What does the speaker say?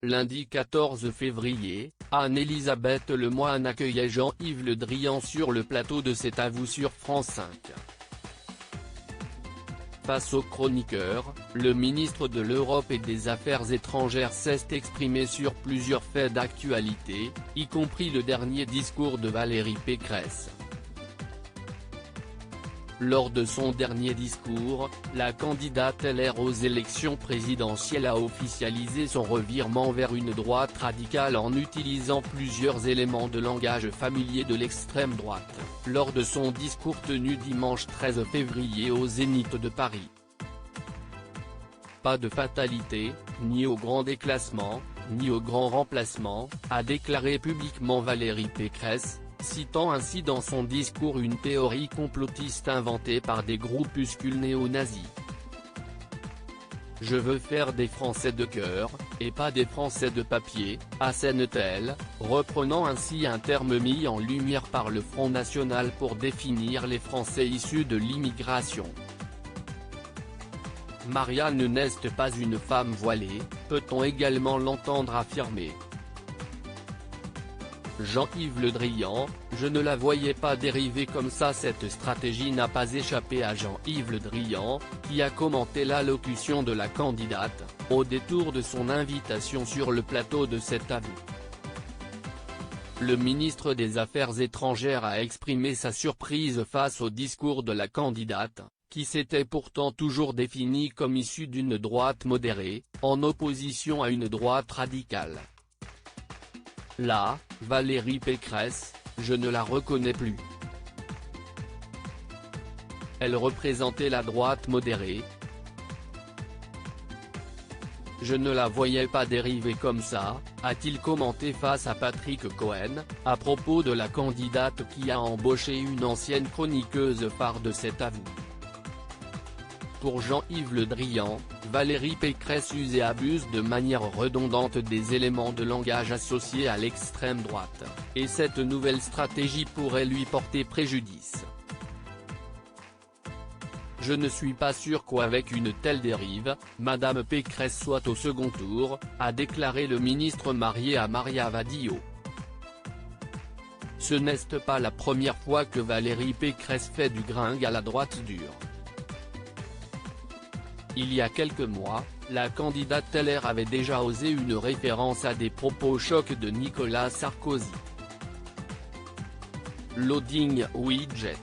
Lundi 14 février, Anne-Elisabeth Lemoine accueillait Jean-Yves Le Drian sur le plateau de C'est à vous sur France 5. Face aux chroniqueurs, le ministre de l'Europe et des Affaires étrangères s'est exprimé sur plusieurs faits d'actualité, y compris le dernier discours de Valérie Pécresse. Lors de son dernier discours, la candidate LR aux élections présidentielles a officialisé son revirement vers une droite radicale en utilisant plusieurs éléments de langage familiers de l'extrême droite, lors de son discours tenu dimanche 13 février au Zénith de Paris. Pas de fatalité, ni au grand déclassement, ni au grand remplacement, a déclaré publiquement Valérie Pécresse, citant ainsi dans son discours une théorie complotiste inventée par des groupuscules néo-nazis. « Je veux faire des Français de cœur, et pas des Français de papier », assène-t-elle, reprenant ainsi un terme mis en lumière par le Front National pour définir les Français issus de l'immigration. Marianne n'est pas une femme voilée, peut-on également l'entendre affirmer. Jean-Yves Le Drian, je ne la voyais pas dériver comme ça. Cette stratégie n'a pas échappé à Jean-Yves Le Drian, qui a commenté l'allocution de la candidate, au détour de son invitation sur le plateau de C'est à vous. Le ministre des Affaires étrangères a exprimé sa surprise face au discours de la candidate, qui s'était pourtant toujours définie comme issue d'une droite modérée, en opposition à une droite radicale. Là, Valérie Pécresse, je ne la reconnais plus. Elle représentait la droite modérée. Je ne la voyais pas dériver comme ça, a-t-il commenté face à Patrick Cohen, à propos de la candidate qui a embauché une ancienne chroniqueuse phare de C'est à vous. Pour Jean-Yves Le Drian, Valérie Pécresse use et abuse de manière redondante des éléments de langage associés à l'extrême droite, et cette nouvelle stratégie pourrait lui porter préjudice. Je ne suis pas sûr qu'avec une telle dérive, Madame Pécresse soit au second tour, a déclaré le ministre marié à Maria Vadio. Ce n'est pas la première fois que Valérie Pécresse fait du gringue à la droite dure. Il y a quelques mois, la candidate LR avait déjà osé une référence à des propos chocs de Nicolas Sarkozy. Loading widget.